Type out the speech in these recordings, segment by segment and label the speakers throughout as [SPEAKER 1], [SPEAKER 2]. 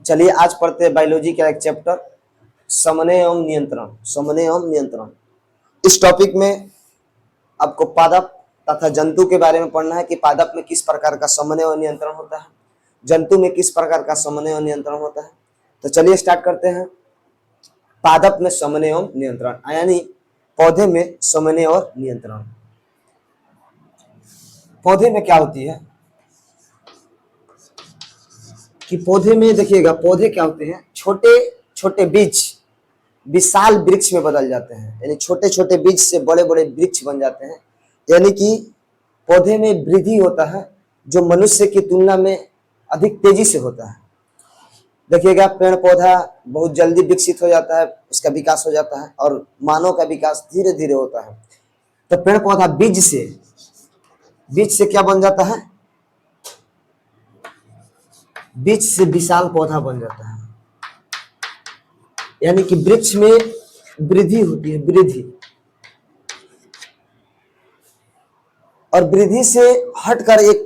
[SPEAKER 1] चलिए आज पढ़ते हैं बायोलॉजी का एक चैप्टर, समन्वय एवं नियंत्रण। समन्वय एवं नियंत्रण इस टॉपिक में आपको पादप तथा जंतु के बारे में पढ़ना है कि पादप में किस प्रकार का समन्वय और नियंत्रण होता है, जंतु में किस प्रकार का समन्वय और नियंत्रण होता है। तो चलिए स्टार्ट करते हैं। पादप में समन्वय एवं नियंत्रण यानी पौधे में समन्वय और नियंत्रण। पौधे में क्या होती है कि पौधे में देखिएगा, पौधे क्या होते हैं, छोटे छोटे बीज विशाल वृक्ष में बदल जाते हैं, यानी छोटे छोटे बीज से बड़े बड़े वृक्ष बन जाते हैं। यानी कि पौधे में वृद्धि होता है जो मनुष्य की तुलना में अधिक तेजी से होता है। देखिएगा, पेड़ पौधा बहुत जल्दी विकसित हो जाता है, उसका विकास हो जाता है, और मानव का विकास धीरे धीरे होता है। तो पेड़ पौधा बीज से क्या बन जाता है, बीज से विशाल पौधा बन जाता है। यानी कि वृक्ष में वृद्धि होती है, वृद्धि, और वृद्धि से हटकर एक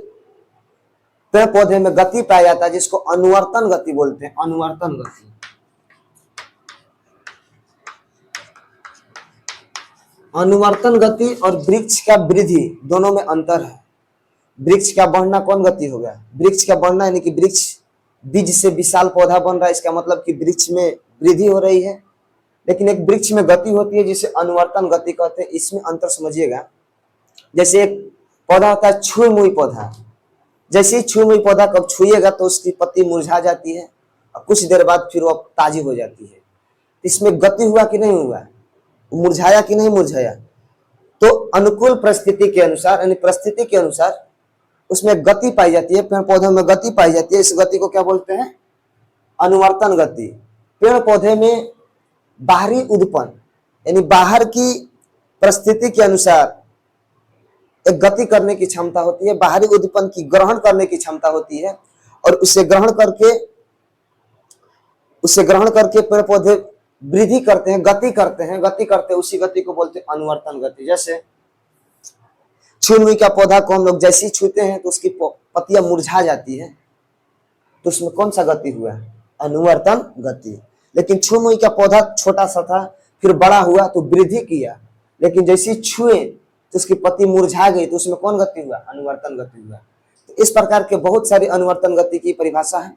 [SPEAKER 1] पेड़ पौधे में गति पाया जाता है जिसको अनुवर्तन गति बोलते हैं। अनुवर्तन गति, अनुवर्तन गति और वृक्ष का वृद्धि दोनों में अंतर है। वृक्ष का बढ़ना कौन गति हो गया, वृक्ष का बढ़ना यानी कि वृक्ष बीज से विशाल पौधा बन रहा है, इसका मतलब कि वृक्ष में वृद्धि हो रही है। लेकिन एक वृक्ष में गति होती है जिसे अनुवर्तन गति कहते हैं। इसमें अंतर समझिएगा। जैसे एक पौधा होता है छुई मुई पौधा, जैसे ही छुई मुई पौधा कब छुइएगा तो उसकी पत्ती मुरझा जाती है और कुछ देर बाद फिर वो ताजी हो जाती है। इसमें गति हुआ कि नहीं हुआ, मुरझाया कि नहीं मुरझाया। तो अनुकूल परिस्थिति के अनुसार यानी परिस्थिति के अनुसार उसमें गति पाई जाती है, पेड़ पौधों में गति पाई जाती है। इस गति को क्या बोलते हैं, अनुवर्तन गति। पेड़ पौधे में बाहरी उद्पन्न यानी बाहर की परिस्थिति के अनुसार एक गति करने की क्षमता होती है, बाहरी उद्पन्न की ग्रहण करने की क्षमता होती है, और उसे ग्रहण करके पेड़ पौधे वृद्धि करते हैं, गति करते हैं, उसी गति को बोलते हैं अनुवर्तन गति। जैसे छुई का पौधा को हम लोग जैसे ही छूते हैं तो उसकी पत्तियां मुरझा जाती है, तो उसमें कौन सा गति हुआ, अनुवर्तन गति। लेकिन छुई का पौधा छोटा सा था, फिर बड़ा हुआ तो वृद्धि किया, लेकिन जैसे ही छुए तो उसकी पत्ती मुरझा गई, तो उसमें कौन गति हुआ, अनुवर्तन गति हुआ। तो इस प्रकार के बहुत सारी अनुवर्तन गति की परिभाषा है।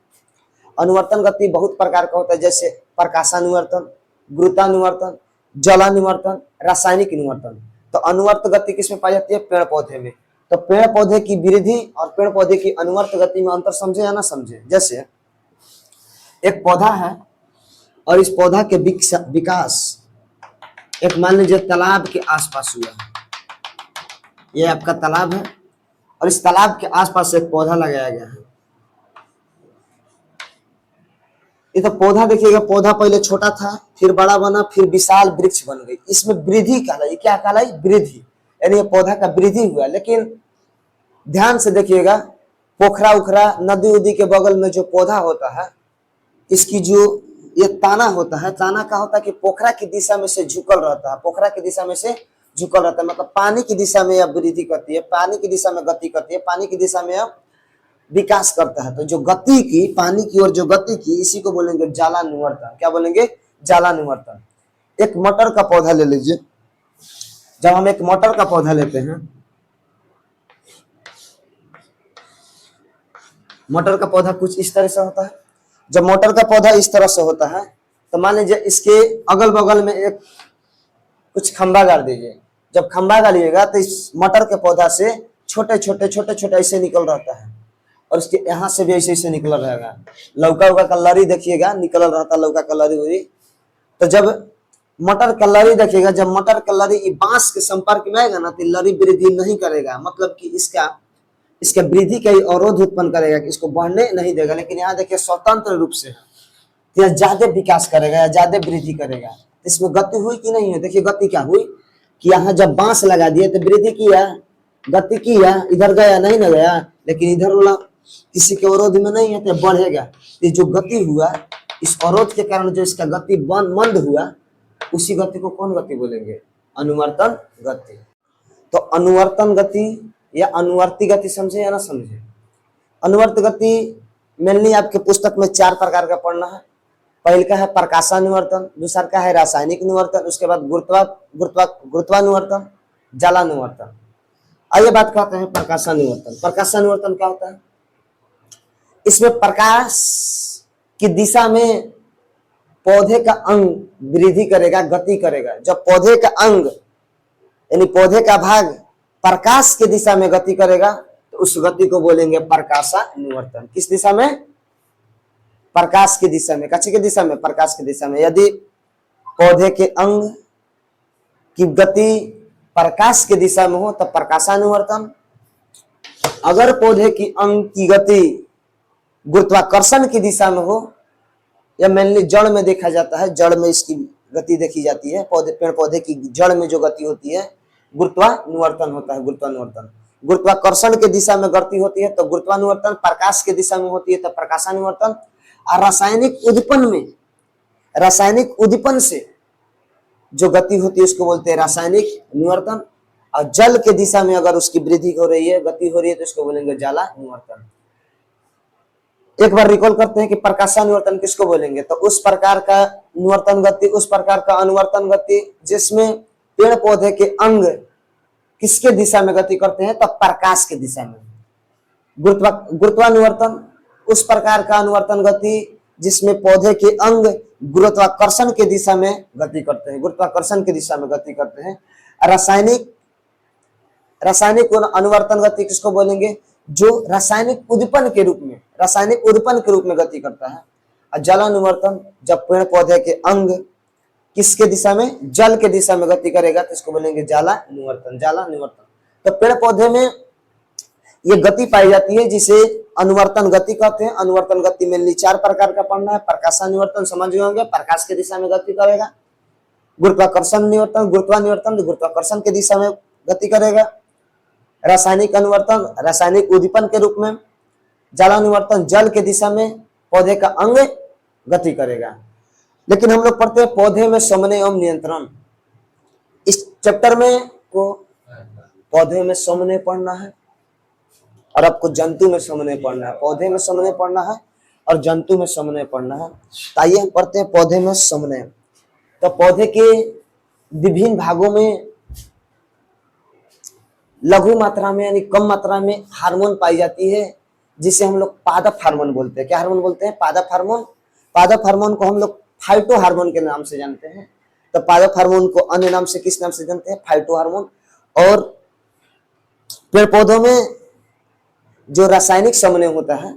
[SPEAKER 1] अनुवर्तन गति बहुत प्रकार का होता है, जैसे प्रकाशानुवर्तन, गुरुत्वानुवर्तन, जलानुवर्तन, रासायनिक अनुवर्तन। तो अनुवर्त गति किसमें पाई जाती है, पेड़ पौधे में। तो पेड़ पौधे की वृद्धि और पेड़ पौधे की अनुवर्त गति में अंतर समझे या ना समझे। जैसे एक पौधा है और इस पौधा के विकास एक मान लीजिए तालाब के आसपास हुआ है। यह आपका तालाब है और इस तालाब के आसपास एक पौधा लगाया गया है। ये तो पौधा देखिएगा, पौधा पहले छोटा था, फिर बड़ा बना, फिर विशाल वृक्ष बन गई। इसमें वृद्धि कहलाई, क्या कहलाई, वृद्धि, यानी ये पौधा का वृद्धि हुआ। लेकिन ध्यान से देखिएगा, पोखरा उखरा नदी उदी के बगल में जो पौधा होता है, इसकी जो ये ताना होता है, ताना का होता है कि पोखरा की दिशा में से झुकल रहता है, पोखरा की दिशा में से झुकल रहता है, मतलब पानी की दिशा में यह वृद्धि करती है, पानी की दिशा में गति करती है, पानी की दिशा में यह विकास करता है। तो जो गति की, पानी की ओर जो गति की, इसी को बोलेंगे जालानुवर्तन। क्या बोलेंगे, जालानुवर्तन। एक मटर का पौधा ले लीजिए। जब हम एक मटर का पौधा लेते हैं, मटर का पौधा कुछ इस तरह से होता है। जब मटर का पौधा इस तरह से होता है तो मान लीजिए इसके अगल बगल में एक कुछ खंबा गाड़ दीजिए। जब खंबा गाड़िएगा तो इस मटर के पौधा से छोटे छोटे ऐसे निकल रहता है, और उसके यहाँ से भी ऐसे निकल रहेगा। लौका उका का लरी देखिएगा, निकल रहता लौका का लरी हुई। तो जब मटर का लरी देखिएगा, जब मटर का लरी बांस के संपर्क में आएगा ना तो लरी वृद्धि नहीं करेगा, मतलब कि इसका वृद्धि का अवरोध उत्पन्न करेगा कि इसको बढ़ने नहीं देगा। लेकिन यहाँ देखिए स्वतंत्र रूप से यह ज्यादा विकास करेगा या ज्यादा वृद्धि करेगा। इसमें गति हुई कि नहीं है, देखिए गति क्या हुई कि यहाँ जब बांस लगा दिए तो वृद्धि किया, गति किया, इधर गया नहीं न गया, लेकिन इधर वाला किसी के अवरोध में नहीं है तो बढ़ेगा। ये जो गति हुआ, इस अवरोध के कारण जो इसका गति मंद हुआ, उसी गति को कौन गति बोलेंगे, अनुवर्तन गति। तो अनुवर्तन गति या अनुवर्ती गति समझे या ना समझे। अनुवर्त गति मेनली आपके पुस्तक में 4 प्रकार का पढ़ना है। पहले का है प्रकाशानुवर्तन, दूसरा का है रासायनिक अनुवर्तन, उसके बाद गुरुत्वानुवर्तन, जलानुवर्तन। आइए बात करते हैं प्रकाशानुवर्तन। प्रकाशानुवर्तन क्या होता है? इसमें प्रकाश की दिशा में पौधे का अंग वृद्धि करेगा, गति करेगा। जब पौधे का अंग यानी पौधे का भाग प्रकाश की दिशा में गति करेगा तो उस गति को बोलेंगे प्रकाशानुवर्तन। किस दिशा में? प्रकाश की दिशा में। किस की दिशा में? प्रकाश की दिशा में। यदि पौधे के अंग की गति प्रकाश की दिशा में हो तब प्रकाशानुवर्तन। अगर पौधे की अंग की गति गुरुत्वाकर्षण की दिशा में हो, या मेनली जड़ में देखा जाता है, जड़ में इसकी गति देखी जाती है, पेड़ पौधे की जड़ में जो गति होती है गुरुत्वानुवर्तन होता है। गुरुत्वानुवर्तन गुरुत्वाकर्षण की दिशा में गति होती है तो गुरुत्वानुवर्तन, प्रकाश की दिशा में होती है तो प्रकाशानुवर्तन। और रासायनिक उद्दीपन से जो गति होती है उसको बोलते हैं रासायनिक अनुवर्तन। और जल के दिशा में अगर उसकी वृद्धि हो रही है, गति हो रही है तो इसको बोलेंगे जलानुवर्तन। एक बार रिकॉल करते हैं कि प्रकाशानुवर्तन किसको बोलेंगे? तो उस प्रकार का अनुवर्तन गति, उस प्रकार का अनुवर्तन गति जिसमें पेड़ पौधे के अंग किसके दिशा में गति करते हैं? तो प्रकाश की दिशा में। गुरुत्वानुवर्तन उस प्रकार का अनुवर्तन गति जिसमें पौधे के अंग गुरुत्वाकर्षण की दिशा में गति करते हैं, गुरुत्वाकर्षण की दिशा में गति करते हैं। रासायनिक अनुवर्तन गति किसको बोलेंगे? जो रासायनिक उद्दीपन के रूप में गति करता है। और जलानुवर्तन जब पेड़ पौधे के अंग किसके दिशा में? जल के दिशा में गति करेगा तो इसको बोलेंगे जलानुवर्तन। तो पेड़ पौधे में ये गति पाई जाती है जिसे अनुवर्तन गति कहते हैं। अनुवर्तन गति में 4 प्रकार का पढ़ना है। प्रकाशानुवर्तन समझ गए होंगे, प्रकाश की दिशा में गति करेगा। गुरुत्वाकर्षण गुरुत्वाकर्षण की दिशा में गति करेगा। रासायनिक अनुवर्तन रासायनिक उद्दीपन के रूप में। जलानुवर्तन जल के दिशा में पौधे का अंग गति करेगा। लेकिन हम लोग पढ़ते हैं पौधे में समन्वय एवं नियंत्रण। इस चैप्टर में को पौधे में समन्वय पढ़ना है और आपको जंतु में समन्वय पढ़ना है। पौधे में समन्वय पढ़ना है और जंतु में समन्वय पढ़ना है। आइए हम पढ़ते हैं पौधे में समन्वय। तो पौधे के विभिन्न भागों में लघु मात्रा में यानी कम मात्रा में हार्मोन पाई जाती है जिसे हम लोग पादप हार्मोन बोलते हैं। क्या हार्मोन बोलते हैं? पादप हार्मोन। पादप हार्मोन को हम लोग फाइटो हार्मोन के नाम से जानते हैं। तो पादप हार्मोन को अन्य नाम से किस नाम से जानते हैं? Phyto hormone. और पेड़ पौधों में जो रासायनिक समन्वय होता है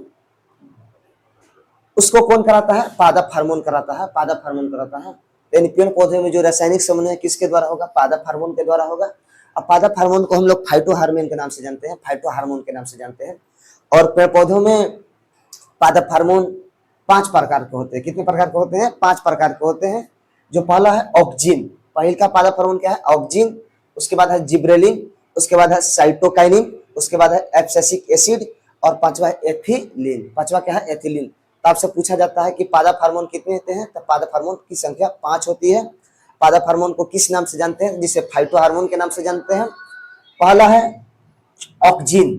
[SPEAKER 1] उसको कौन कराता है? पादप हार्मोन कराता है। पादप हार्मोन कराता है। यानी पेड़ पौधे में जो रासायनिक समन्वय किसके द्वारा होगा? पादप हार्मोन के द्वारा होगा। अब पादप हार्मोन को हम लोग फाइटो हार्मोन के नाम से जानते हैं, फाइटो हार्मोन के नाम से जानते हैं। और पेड़ पौधों में पादप हार्मोन 5 प्रकार के होते हैं। कितने प्रकार के होते हैं? 5 प्रकार के होते हैं। जो पहला है ऑक्जिन। पहले का पादप हार्मोन क्या है? ऑक्जिन। उसके बाद है जिब्रेलिन, उसके बाद है साइटोकाइनिन, उसके बाद है एब्सिसिक एसिड और 5वां है एथिलीन। 5वां क्या है? एथिलीन। तो आपसे पूछा जाता है कि पादप हार्मोन कितने होते हैं? तो पादप हार्मोन की संख्या 5 होती है। पादप हार्मोन को किस नाम से जानते हैं? जिसे फाइटो हार्मोन के नाम से जानते हैं। पहला है ऑक्जिन।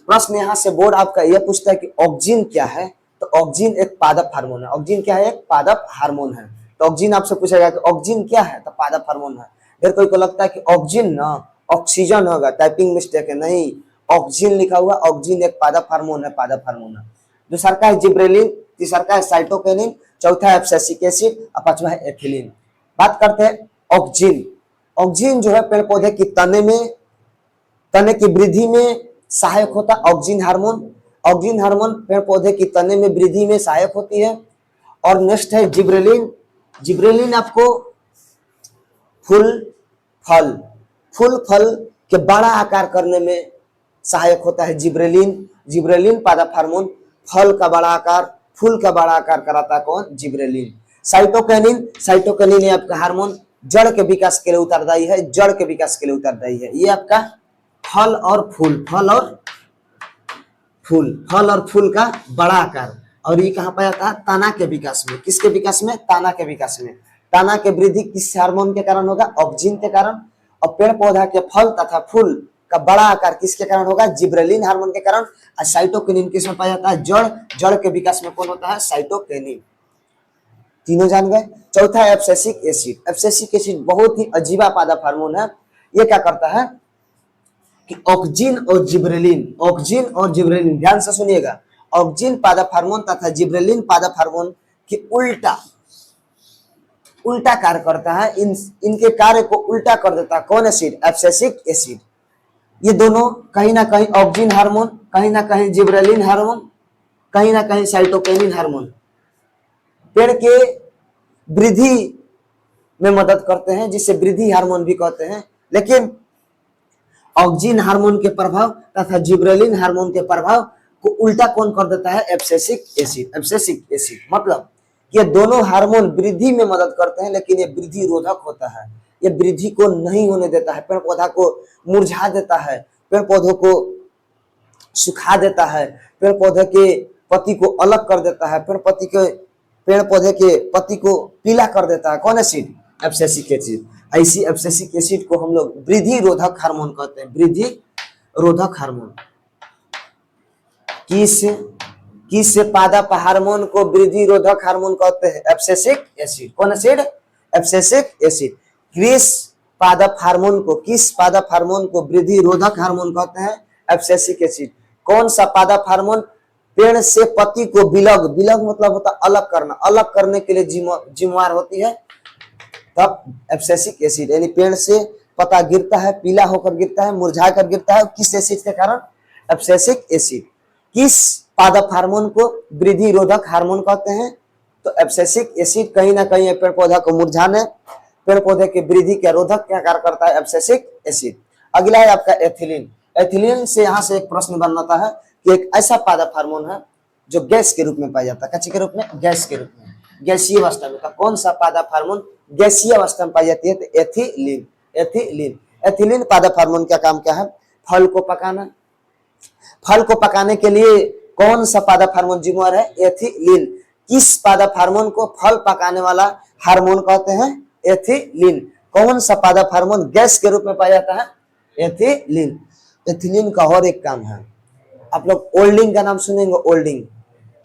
[SPEAKER 1] प्रश्न यहां से बोर्ड आपका यह पूछता है कि ऑक्जिन क्या है? तो ऑक्जिन एक पादप हार्मोन है। ऑक्जिन क्या है? एक पादप हार्मोन है। तो ऑक्जिन आपसे पूछेगा कि ऑक्जिन क्या है? तो पादप हार्मोन है। फिर कोई को लगता है कि ऑक्जिन ना ऑक्सीजन होगा, टाइपिंग मिस्टेक है। नहीं, ऑक्जिन लिखा हुआ। ऑक्जिन एक पादप हार्मोन है, पादप हार्मोन है। दूसरा का है जिब्रेलिन, तीसरा का है साइटोकिनिन, चौथा है एब्सिसिक एसिड और 5वां है एथिलीन। बात करते हैं ऑक्जिन। ऑक्जिन जो है पेड़ पौधे की तने की वृद्धि में सहायक होता है। Auxin hormone. ऑक्जिन हार्मोन पेड़ पौधे की तने में वृद्धि में सहायक होती है। और नेक्स्ट है जिब्रेलिन। जिब्रेलिन आपको फूल फल के बड़ा आकार करने में सहायक होता है। जिब्रेलिन पादप हार्मोन फल का बड़ा आकार, फूल का बड़ा आकार कराता है कौन? जिब्रेलिन। साइटोकिनिन ये आपका हार्मोन जड़ के विकास के लिए उत्तरदायी है। जड़ के विकास के लिए उत्तरदायी है। ये आपका फल और फूल का बड़ा आकार। और ये कहां पाया जाता है? तना के विकास में। किसके विकास में? तना के विकास में। तना के वृद्धि किस हार्मोन के कारण होगा? ऑक्जिन के कारण। और पेड़ पौधा के फल तथा फूल का बड़ा आकार किसके कारण होगा? जिब्रेलिन हार्मोन के कारण। और साइटोकिनिन किसमें पाया जाता है? जड़। जड़ के विकास में कौन होता है? साइटोकिनिन। तीनों जान गए। चौथा है एब्सेसिक एसिड। एब्सेसिक एसिड बहुत ही अजीबा पादप हार्मोन है। ये क्या करता है कि ऑक्जिन और जिब्रेलिन, ध्यान से सुनिएगा, ऑक्जिन पादप हार्मोन तथा जिब्रेलिन पादप हार्मोन के उल्टा कार्य करता है। इनके कार्य को उल्टा कर देता है कौन एसिड? Abscisic acid. ये दोनों कहीं ना कहीं ऑक्जिन हार्मोन, कहीं ना कहीं जिब्रेलिन हार्मोन, कहीं ना कहीं साइटोकिनिन हार्मोन पेड़ के वृद्धि में मदद करते हैं, जिसे वृद्धि हार्मोन भी कहते हैं। लेकिन ऑक्जिन हार्मोन के प्रभाव तथा जिब्रेलिन हार्मोन के प्रभाव को उल्टा कौन कर देता है? Abscisic acid. एब्सेसिक एसिड मतलब ये दोनों हार्मोन वृद्धि में मदद करते हैं, लेकिन ये वृद्धि रोधक होता है। ये वृद्धि को नहीं होने देता है, पेड़ पौधा को मुरझा देता है, पेड़ पौधों को सुखा देता है, पेड़ पौधे के पत्ती को अलग कर देता है, पेड़ पौधे के पत्ती को पीला कर देता है। कौन एसिड? Abscisic acid. ऐसी एब्सेसिक एसिड को हम लोग वृद्धि रोधक हार्मोन कहते हैं। वृद्धि रोधक हार्मोन। किस पादप हार्मोन को वृद्धि रोधक हार्मोन कहते हैं? Abscisic acid. कौन एसिड? Abscisic acid. किस पादप हार्मोन को वृद्धि रोधक हार्मोन कहते हैं? Abscisic acid. कौन सा पादप हार्मोन पेड़ से पत्ती को बिलग मतलब होता है अलग करना, अलग करने के लिए जिम्मेवार होती है? तब एब्सेसिक एसिड। यानी पेड़ से पत्ता गिरता है, पीला होकर गिरता है, मुरझा कर गिरता है, किस एसिड के कारण? Abscisic acid. किस पादप हार्मोन को वृद्धि रोधक हार्मोन कहते हैं? तो एब्सेसिक एसिड कहीं ना कहीं पेड़ पौधा को मुरझाने, पेड़ पौधे की वृद्धि के रोधक क्या कार्य करता है? Abscisic acid. अगला है आपका एथिलीन। एथिलीन से यहाँ से एक प्रश्न बनता है कि एक ऐसा पादप हार्मोन है जो गैस के रूप में पाया जाता है। कच्चे के रूप में? गैस के रूप में, गैसीय अवस्था में। कौन सा पादप हार्मोन गैसीय अवस्था में पाई जाती है? तो एथिलीन। एथिलीन पादप हार्मोन का काम क्या है? फल को पकाना। फल को पकाने के लिए कौन सा पादप हार्मोन जिम्मेवार है? एथिलीन। किस पादप हार्मोन को फल पकाने वाला हार्मोन कहते हैं? एथिलीन। कौन सा पादप हार्मोन गैस के रूप में पाया जाता है? एथिलीन। एथिलीन का और एक काम है, आप लोग ओल्डिंग का नाम सुनेंगे। ओल्डिंग,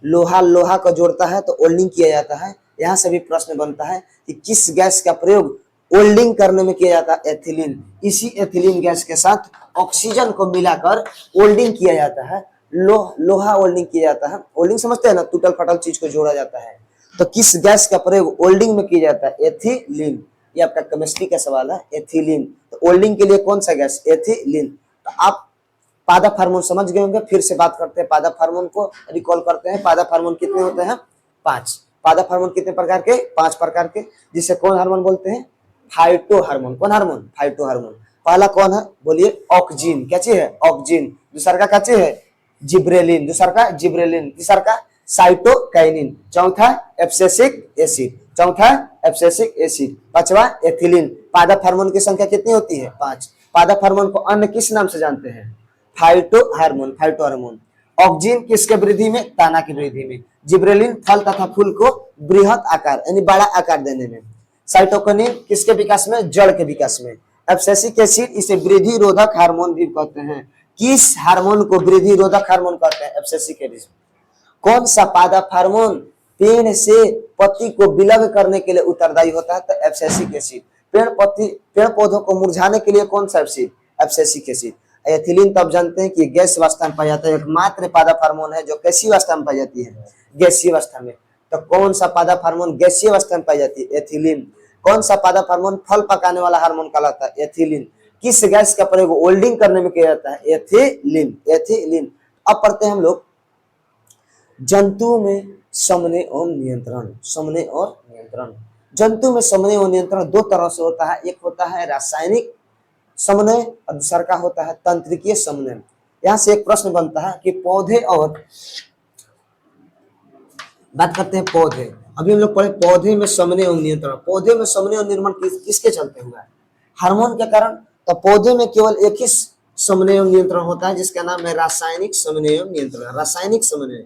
[SPEAKER 1] लोहा को जोड़ता है तो ओल्डिंग किया जाता है। यहाँ से भी प्रश्न बनता है कि किस गैस का प्रयोग ओल्डिंग करने में किया जाता है? एथिलीन। इसी एथिलीन गैस के साथ ऑक्सीजन को मिलाकर ओल्डिंग किया जाता है। लोहा ओल्डिंग किया जाता है। ओल्डिंग समझते हैं ना, टूटल फटल चीज को जोड़ा जाता है। तो किस गैस का प्रयोग ओल्डिंग में किया जाता है? एथिलीन। ये आपका केमिस्ट्री का सवाल है। एथिलीन। तो ओल्डिंग के लिए कौन सा गैस? एथिलीन। तो आप पादप हार्मोन समझ गए होंगे। फिर से बात करते हैं, पादप हार्मोन को रिकॉल करते हैं। पादप हार्मोन कितने होते हैं? 5। पादप हार्मोन कितने प्रकार के? 5 प्रकार के, जिसे कौन हार्मोन बोलते हैं? Phyto hormone. कौन हार्मोन? Phyto hormone. पहला कौन है? बोलिए ऑक्जिन। क्या चीज है? ऑक्जिन। दूसरा का क्या चीज है? जिब्रेलिन। दूसरा का जिब्रेलिन। तीसरा का साइटोकाइनिन। चौथा एब्सेसिक एसिड। पांचवा एथिलीन। पादप हार्मोन की संख्या कितनी होती है? 5। पादप हार्मोन को अन्य किस नाम से जानते हैं? Phyto hormone. ऑक्जिन किसके वृद्धि में? तना की वृद्धि में। जिब्रेलिन फल तथा फूल को बृहत आकार यानी बड़ा आकार देने में। साइटोकिनिन किसके विकास में? जड़ के विकास में। एब्सेसिक एसिड इसे वृद्धि रोधक हार्मोन भी कहते हैं। किस हार्मोन को वृद्धि रोधक हार्मोन कहते हैं? Abscisic acid. कौन सा पादप हार्मोन पेड़ से पत्ती को विलग करने के लिए उत्तरदायी होता है? तो एब्सेसिक एसिड। पेड़ पौधों को मुरझाने के लिए कौन सा एसिड? Abscisic acid. एथिलीन तब जानते हैं कि गैस अवस्था में पाया जाता है। एकमात्र पादप हार्मोन है जो कैसी अवस्था में पाई जाती है? गैसीय अवस्था में। तो कौन सा पादप हार्मोन गैसीय अवस्था में पाई जाती है? एथिलीन। कौन सा पादप हार्मोन फल पकाने वाला हार्मोन कहलाता है? एथिलीन। किस गैस का प्रयोग ओल्डिंग करने में किया जाता है? एथिलीन। अब पढ़ते हैं हम लोग जंतु में समन्वय और नियंत्रण। जंतु में समन्वय और नियंत्रण 2 तरह से होता है। एक होता है रासायनिक समन्वय और दूसरा का होता है तंत्रिकीय समन्वय। यहां से एक प्रश्न बनता है कि पौधे और बात करते हैं पौधे। अभी हम लोग पढ़े पौधे में समन्वय और नियंत्रण। पौधे में समन्वय और नियंत्रण किसके चलते हुआ है? हार्मोन के कारण। तो पौधे में केवल एक ही समन्वय और नियंत्रण होता है जिसका नाम है रासायनिक समन्वय और नियंत्रण। रासायनिक समन्वय।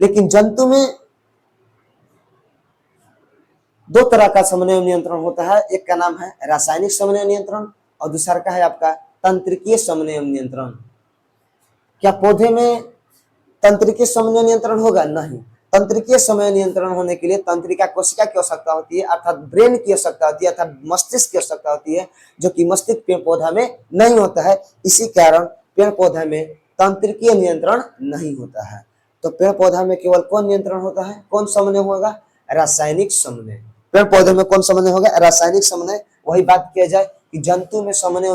[SPEAKER 1] लेकिन जंतु में 2 तरह का समन्वय नियंत्रण होता है। एक का नाम है रासायनिक समन्वय नियंत्रण और दूसरा का है आपका तंत्रिकीय समन्वय नियंत्रण। क्या पौधे में तंत्रिकीय समन्वय नियंत्रण होगा? नहीं। तंत्रिकीय समन्वय नियंत्रण होने के लिए तंत्रिका कोशिका की आवश्यकता होती है, अर्थात ब्रेन की आवश्यकता होती है, अर्थात मस्तिष्क की आवश्यकता होती है, जो कि मस्तिष्क पेड़ पौधा में नहीं होता है। इसी कारण पेड़ पौधा में तंत्रिकीय नियंत्रण नहीं होता है। तो पेड़ पौधा में केवल कौन नियंत्रण होता है? कौन समन्वय होगा? रासायनिक समन्वय। पेड़ पौधे में कौन समन्वय होगा? रासायनिक समन्वय। वही बात किया जाए कि जंतु में समन्वय